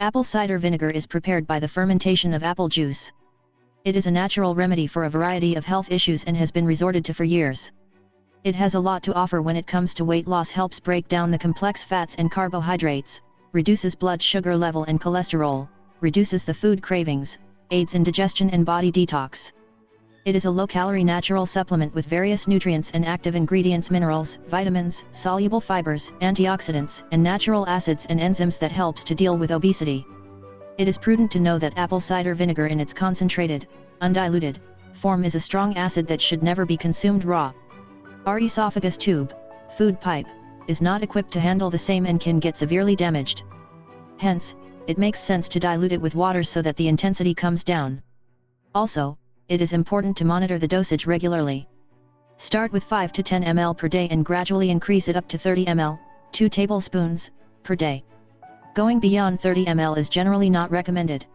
Apple cider vinegar is prepared by the fermentation of apple juice. It is a natural remedy for a variety of health issues and has been resorted to for years. It has a lot to offer when it comes to weight loss, helps break down the complex fats and carbohydrates, reduces blood sugar level and cholesterol, reduces the food cravings, aids in digestion and body detox. It is a low-calorie natural supplement with various nutrients and active ingredients, minerals, vitamins, soluble fibers, antioxidants, and natural acids and enzymes that helps to deal with obesity. It is prudent to know that apple cider vinegar in its concentrated, undiluted form is a strong acid that should never be consumed raw. Our esophagus tube, food pipe, is not equipped to handle the same and can get severely damaged. Hence, it makes sense to dilute it with water so that the intensity comes down. Also, it is important to monitor the dosage regularly. Start with 5 to 10 ml per day and gradually increase it up to 30 ml, 2 tablespoons, per day. Going beyond 30 ml is generally not recommended.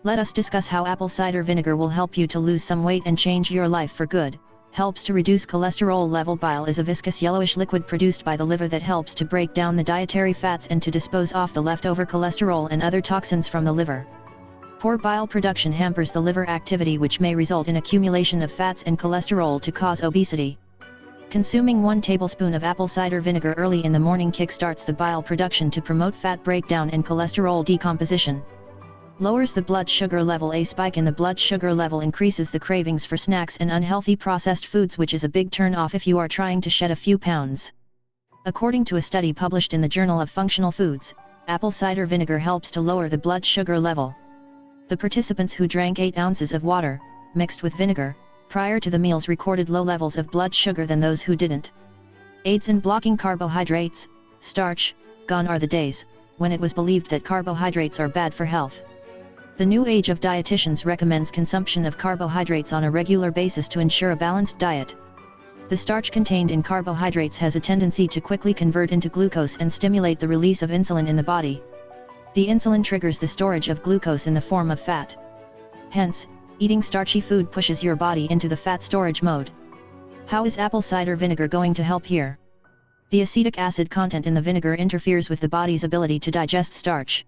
Let us discuss how apple cider vinegar will help you to lose some weight and change your life for good. Helps to reduce cholesterol level. Bile is a viscous yellowish liquid produced by the liver that helps to break down the dietary fats and to dispose off the leftover cholesterol and other toxins from the liver. Poor bile production hampers the liver activity, which may result in accumulation of fats and cholesterol to cause obesity. Consuming 1 tablespoon of apple cider vinegar early in the morning kickstarts the bile production to promote fat breakdown and cholesterol decomposition. Lowers the blood sugar level. A spike in the blood sugar level increases the cravings for snacks and unhealthy processed foods, which is a big turn off if you are trying to shed a few pounds. According to a study published in the Journal of Functional Foods, apple cider vinegar helps to lower the blood sugar level. The participants who drank 8 ounces of water, mixed with vinegar, prior to the meals recorded low levels of blood sugar than those who didn't. Aids in blocking carbohydrates, starch. Gone are the days when it was believed that carbohydrates are bad for health. The new age of dietitians recommends consumption of carbohydrates on a regular basis to ensure a balanced diet. The starch contained in carbohydrates has a tendency to quickly convert into glucose and stimulate the release of insulin in the body. The insulin triggers the storage of glucose in the form of fat. Hence, eating starchy food pushes your body into the fat storage mode. How is apple cider vinegar going to help here? The acetic acid content in the vinegar interferes with the body's ability to digest starch.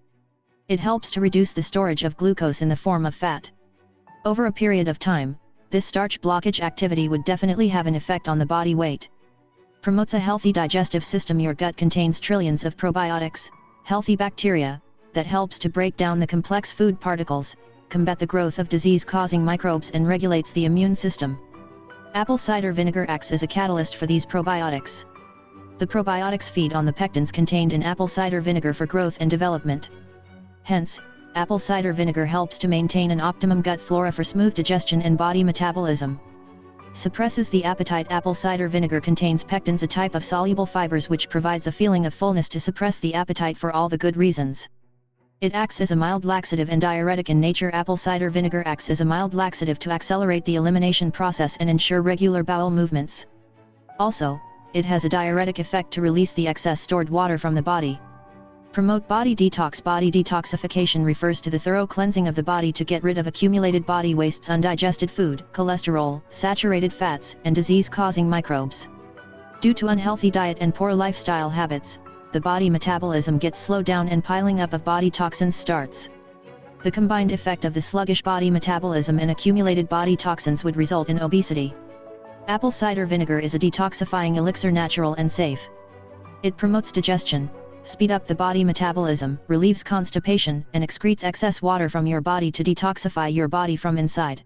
It helps to reduce the storage of glucose in the form of fat. Over a period of time, this starch blockage activity would definitely have an effect on the body weight. Promotes a healthy digestive system. Your gut contains trillions of probiotics, healthy bacteria, that helps to break down the complex food particles, combat the growth of disease-causing microbes and regulates the immune system. Apple cider vinegar acts as a catalyst for these probiotics. The probiotics feed on the pectins contained in apple cider vinegar for growth and development. Hence, apple cider vinegar helps to maintain an optimum gut flora for smooth digestion and body metabolism. Suppresses the appetite. Apple cider vinegar contains pectins, a type of soluble fibers which provides a feeling of fullness to suppress the appetite for all the good reasons. It acts as a mild laxative and diuretic in nature. Apple cider vinegar acts as a mild laxative to accelerate the elimination process and ensure regular bowel movements. Also, it has a diuretic effect to release the excess stored water from the body. Promote body detox. Body detoxification refers to the thorough cleansing of the body to get rid of accumulated body wastes, undigested food, cholesterol, saturated fats, and disease-causing microbes. Due to unhealthy diet and poor lifestyle habits, the body metabolism gets slowed down and piling up of body toxins starts. The combined effect of the sluggish body metabolism and accumulated body toxins would result in obesity. Apple cider vinegar is a detoxifying elixir, natural and safe. It promotes digestion, speed up the body metabolism, relieves constipation, and excretes excess water from your body to detoxify your body from inside.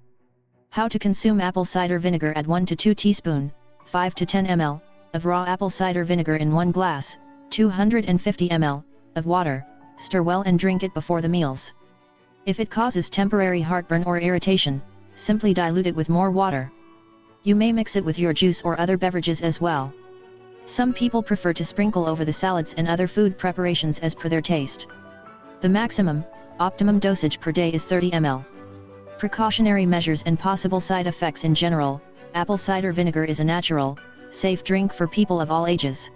How to consume apple cider vinegar? Add 1 to 2 teaspoons, 5 to 10 ml, of raw apple cider vinegar in 1 glass, 250 ml, of water. Stir well and drink it before the meals. If it causes temporary heartburn or irritation, simply dilute it with more water. You may mix it with your juice or other beverages as well. Some people prefer to sprinkle over the salads and other food preparations as per their taste. The maximum, optimum dosage per day is 30 ml. Precautionary measures and possible side effects. In general, apple cider vinegar is a natural, safe drink for people of all ages.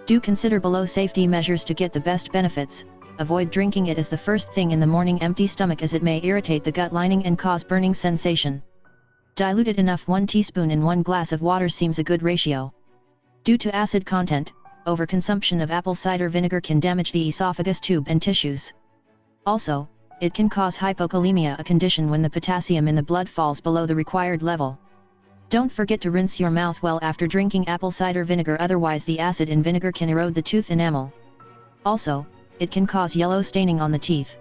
Do consider below safety measures to get the best benefits. Avoid drinking it as the first thing in the morning empty stomach, as it may irritate the gut lining and cause burning sensation. Dilute it enough. 1 teaspoon in 1 glass of water seems a good ratio. Due to acid content, overconsumption of apple cider vinegar can damage the esophagus tube and tissues. Also, it can cause hypokalemia, a condition when the potassium in the blood falls below the required level. Don't forget to rinse your mouth well after drinking apple cider vinegar, otherwise the acid in vinegar can erode the tooth enamel. Also, it can cause yellow staining on the teeth.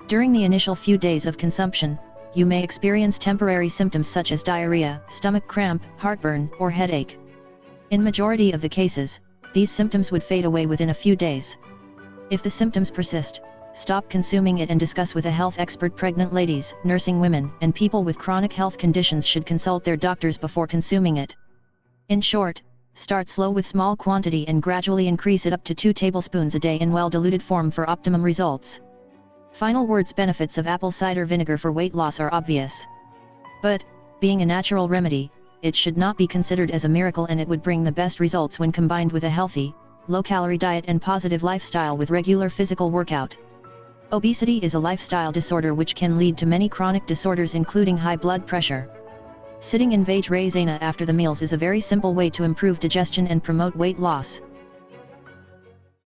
During the initial few days of consumption, you may experience temporary symptoms such as diarrhea, stomach cramp, heartburn, or headache. In majority of the cases, these symptoms would fade away within a few days. If the symptoms persist, stop consuming it and discuss with a health expert. Pregnant ladies, nursing women, and people with chronic health conditions should consult their doctors before consuming it. In short, start slow with small quantity and gradually increase it up to 2 tablespoons a day in well-diluted form for optimum results. Final words: benefits of apple cider vinegar for weight loss are obvious. But, being a natural remedy, it should not be considered as a miracle, and it would bring the best results when combined with a healthy, low-calorie diet and positive lifestyle with regular physical workout. Obesity is a lifestyle disorder which can lead to many chronic disorders including high blood pressure. Sitting in veg raisena after the meals is a very simple way to improve digestion and promote weight loss.